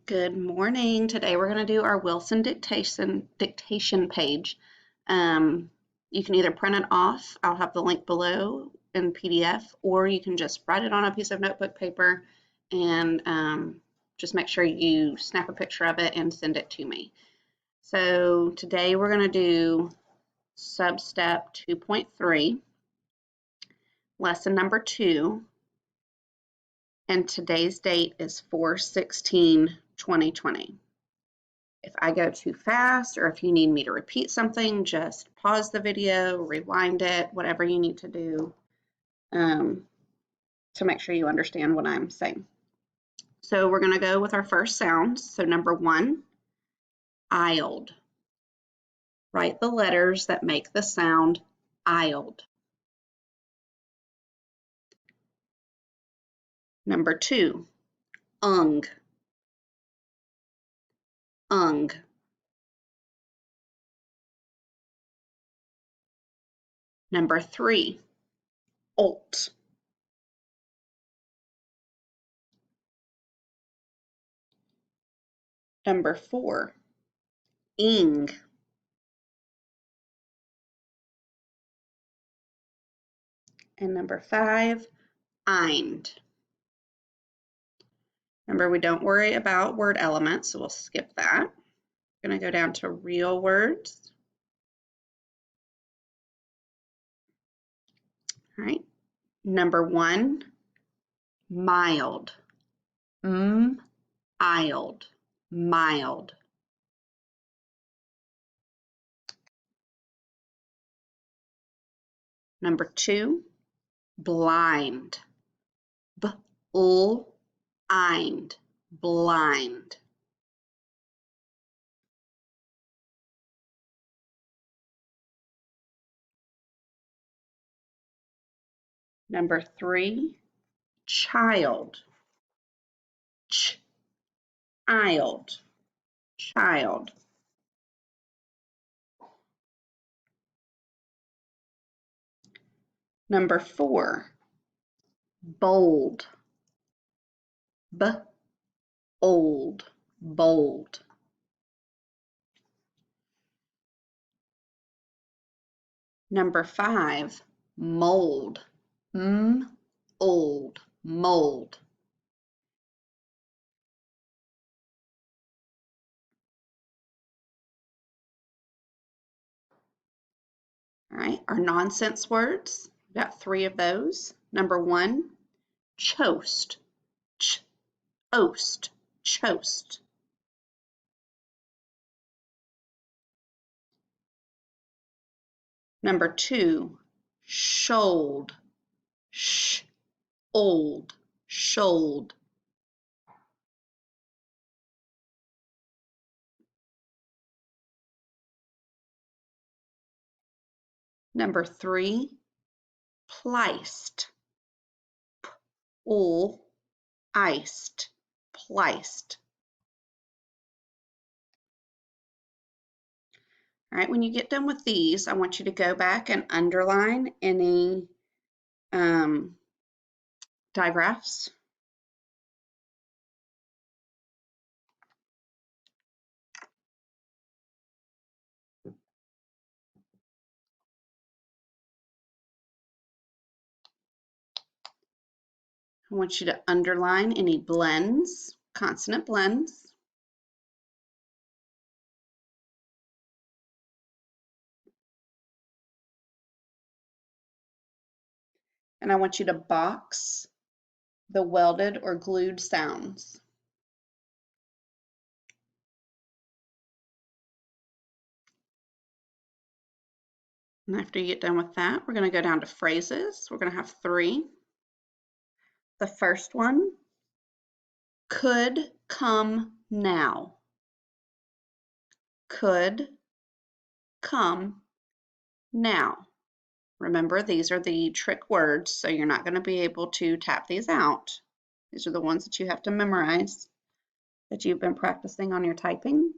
Good morning. Today we're going to do our Wilson dictation page. You can either print it off, I'll have the link below in PDF, or you can just write it on a piece of notebook paper and just make sure you snap a picture of it and send it to me. So today we're going to do sub-step 2.3, lesson number 2, and today's date is 4/16/2020. If I go too fast or if you need me to repeat something, just pause the video, rewind it, whatever you need to do to make sure you understand what I'm saying. So we're going to go with our first sounds. So number 1, isled. Write the letters that make the sound isled. Number 2, ung. Ung. Number 3, alt. Number 4, ing. And number 5, eind. Remember, we don't worry about word elements, so we'll skip that. We're going to go down to real words. All right. Number 1, mild. Mild. Mild. Number 2, blind. B-l-ind. Blind. Number 3, child. Child. Child. Number 4, bold. B-old. Bold. Number 5, mold. M-old. Mold. All right, our nonsense words, we've got 3 of those. Number 1, choast. Ch-oast. Choast. Number 2, shoaled. Sh-old. Shoaled. Number 3, pliced. P-ol-iced. Pliced. All right, when you get done with these, I want you to go back and underline any digraphs. I want you to underline any blends, consonant blends. And I want you to box the welded or glued sounds. And after you get done with that, we're going to go down to phrases. We're going to have 3. The first one, could come now. Could come now. Remember, these are the trick words, so you're not going to be able to tap these out. These are the ones that you have to memorize that you've been practicing on your typing.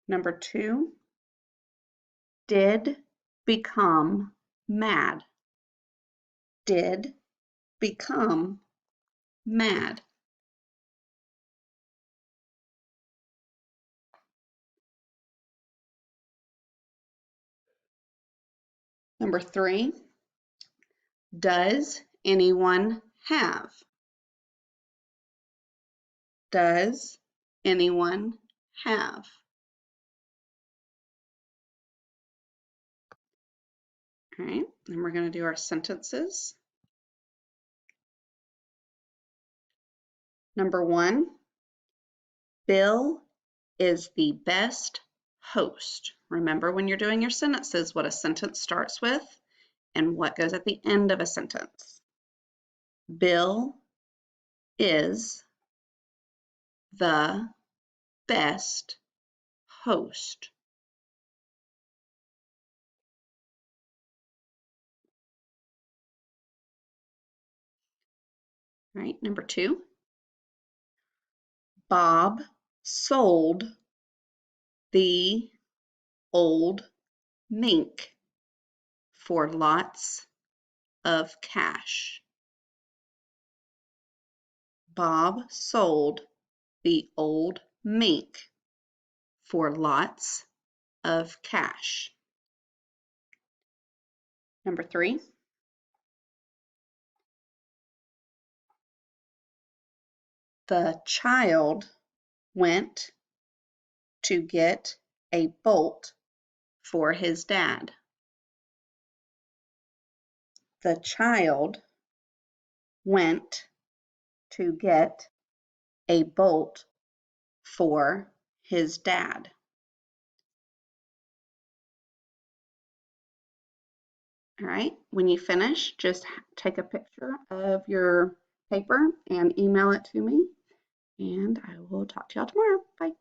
Number 2, did become mad. Did become mad. Number 3, does anyone have? Does anyone have? All right, then we're going to do our sentences. Number 1, Bill is the best host. Remember when you're doing your sentences what a sentence starts with and what goes at the end of a sentence. Bill is the best host. All right, number 2, Bob sold the old mink for lots of cash. Bob sold the old mink for lots of cash. Number 3, the child went to get a bolt for his dad. The child went to get a bolt for his dad. All right, when you finish, just take a picture of your paper and email it to me, and I will talk to y'all tomorrow. Bye.